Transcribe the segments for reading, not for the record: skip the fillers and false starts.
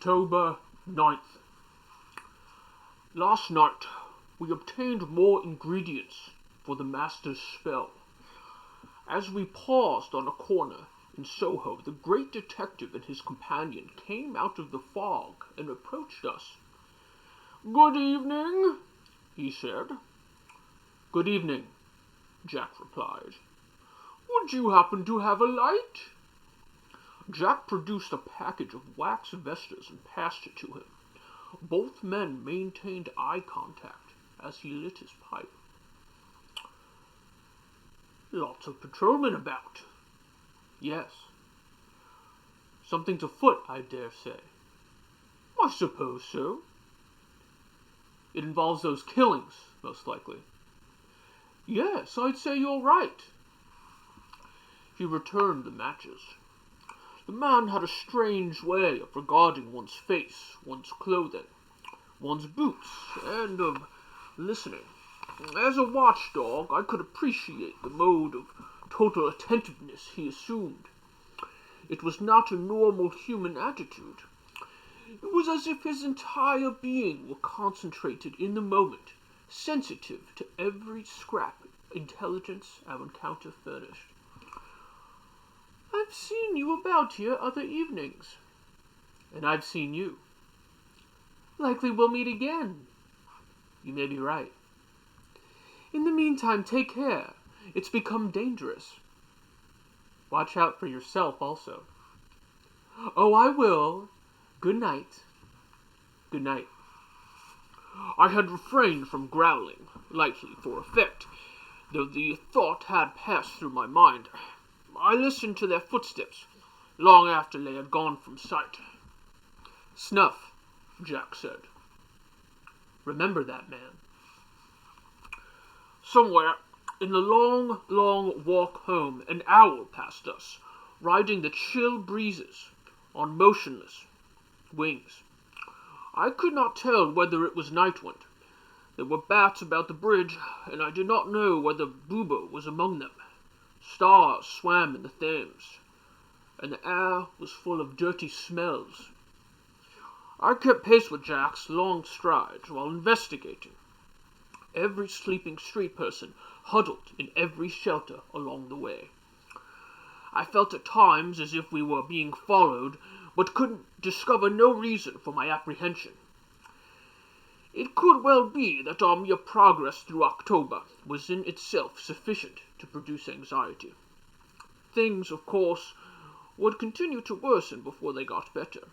October 9th. Last night, we obtained more ingredients for the master's spell. As we paused on a corner in Soho, the great detective and his companion came out of the fog and approached us. "Good evening," he said. "Good evening," Jack replied. "Would you happen to have a light?" Jack produced a package of wax vestas and passed it to him. Both men maintained eye contact as he lit his pipe. "Lots of patrolmen about." "Yes." "Something's afoot, I dare say." "I suppose so." "It involves those killings, most likely." "Yes, I'd say you're right." He returned the matches. The man had a strange way of regarding one's face, one's clothing, one's boots, and of listening. As a watchdog, I could appreciate the mode of total attentiveness he assumed. It was not a normal human attitude. It was as if his entire being were concentrated in the moment, sensitive to every scrap intelligence our encounter furnished. "I've seen you about here other evenings." "And I've seen you." "Likely we'll meet again." "You may be right." "In the meantime, take care. It's become dangerous." "Watch out for yourself also." "Oh, I will. Good night." "Good night." I had refrained from growling, lightly for effect, though the thought had passed through my mind. I listened to their footsteps, long after they had gone from sight. "Snuff," Jack said. "Remember that man." Somewhere in the long, long walk home, an owl passed us, riding the chill breezes on motionless wings. I could not tell whether it was night wind. There were bats about the bridge, and I did not know whether Bubo was among them. Stars swam in the Thames, and the air was full of dirty smells. I kept pace with Jack's long strides while investigating. Every sleeping street person huddled in every shelter along the way. I felt at times as if we were being followed, but could discover no reason for my apprehension. It could well be that our mere progress through October was in itself sufficient to produce anxiety. Things, of course, would continue to worsen before they got better,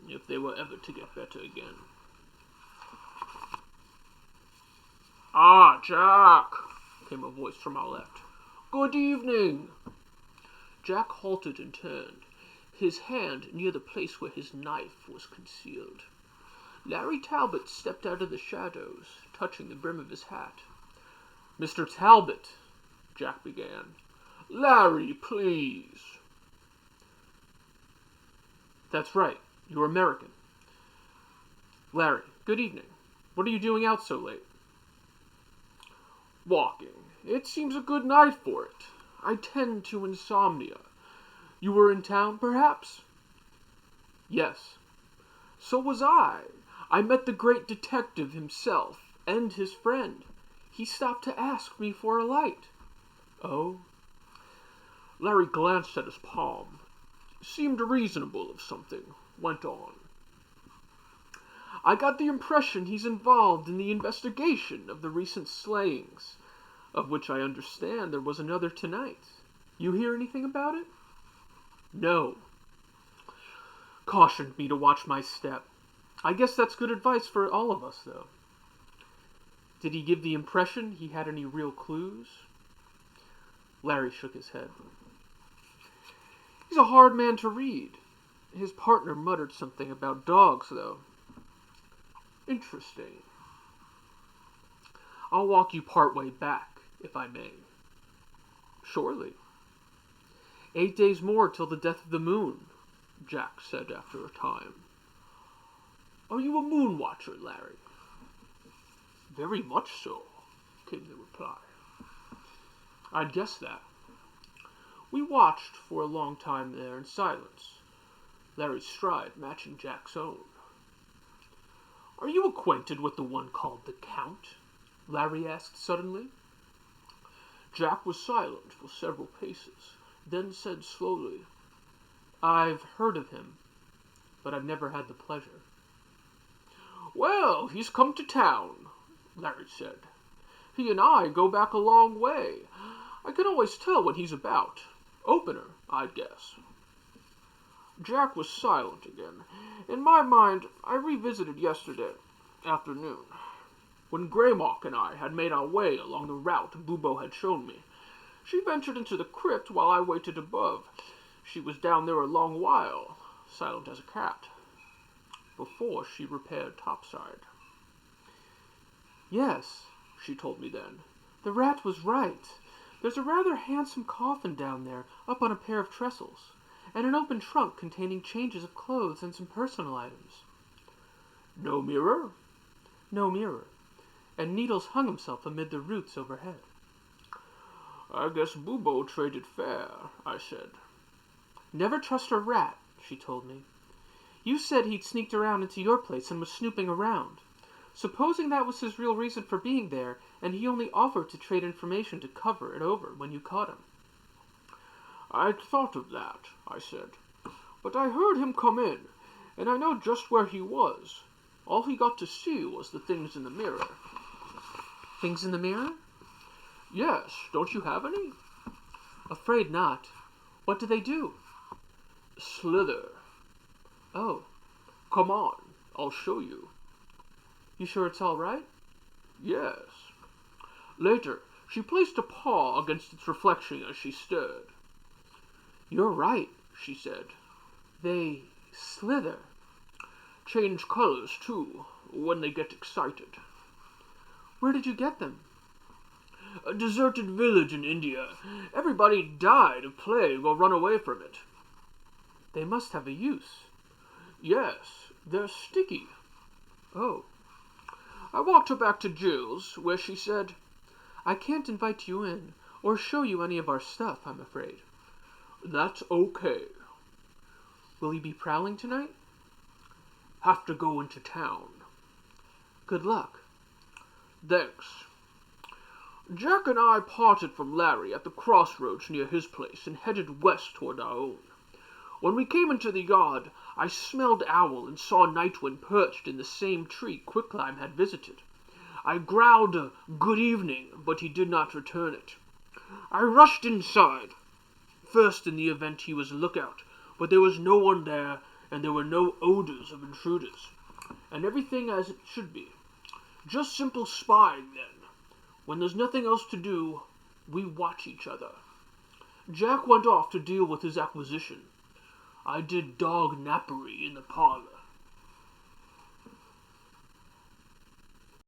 if they were ever to get better again. "Ah, Jack," came a voice from our left. "Good evening." Jack halted and turned, his hand near the place where his knife was concealed. Larry Talbot stepped out of the shadows, touching the brim of his hat. "Mr. Talbot," Jack began. "Larry, please." "That's right. You're American." "Larry, good evening. What are you doing out so late?" "Walking. It seems a good night for it. I tend to insomnia. You were in town, perhaps?" "Yes." "So was I. I met the great detective himself, and his friend. He stopped to ask me for a light." "Oh?" Larry glanced at his palm, seemed reasonable of something, went on. "I got the impression he's involved in the investigation of the recent slayings, of which I understand there was another tonight. You hear anything about it?" "No." "Cautioned me to watch my step. I guess that's good advice for all of us, though." "Did he give the impression he had any real clues?" Larry shook his head. "He's a hard man to read. His partner muttered something about dogs, though." "Interesting. I'll walk you part way back, if I may." "Surely." 8 days more till the death of the moon," Jack said after a time. "Are you a moon watcher, Larry?" "Very much so," came the reply. "I'd guess that." We watched for a long time there in silence. Larry's stride matching Jack's own. "Are you acquainted with the one called the Count?" Larry asked suddenly. Jack was silent for several paces, then said slowly, "I've heard of him, but I've never had the pleasure." "Well, he's come to town," Larry said. "He and I go back a long way. I can always tell when he's about. Opener, I'd guess." Jack was silent again. In my mind, I revisited yesterday afternoon, when Greymock and I had made our way along the route Bubo had shown me. She ventured into the crypt while I waited above. She was down there a long while, silent as a cat, before she repaired topside. "Yes," she told me then, "the rat was right. There's a rather handsome coffin down there, up on a pair of trestles, and an open trunk containing changes of clothes and some personal items." "No mirror?" "No mirror, and Needles hung himself amid the roots overhead." "I guess Bubo traded fair," I said. "Never trust a rat," she told me. "You said he'd sneaked around into your place and was snooping around. Supposing that was his real reason for being there, and he only offered to trade information to cover it over when you caught him." "I'd thought of that," I said. "But I heard him come in, and I know just where he was. All he got to see was the things in the mirror." "Things in the mirror?" "Yes. Don't you have any?" "Afraid not. What do they do?" "Slither." "Oh." "Come on. I'll show you." "You sure it's all right?" "Yes." Later, she placed a paw against its reflection as she stirred. "You're right," she said. "They slither." "Change colors, too, when they get excited." "Where did you get them?" "A deserted village in India. Everybody died of plague or run away from it." "They must have a use." "Yes, they're sticky." "Oh." I walked her back to Jill's, where she said, "I can't invite you in, or show you any of our stuff, I'm afraid." "That's okay." "Will you be prowling tonight?" "Have to go into town." "Good luck." "Thanks." Jack and I parted from Larry at the crossroads near his place and headed west toward our own. When we came into the yard, I smelled Owl and saw Nightwind perched in the same tree Quicklime had visited. I growled a "good evening," but he did not return it. I rushed inside, first in the event he was lookout, but there was no one there, and there were no odors of intruders, and everything as it should be. Just simple spying, then. When there's nothing else to do, we watch each other. Jack went off to deal with his acquisition. I did dog nappery in the parlor.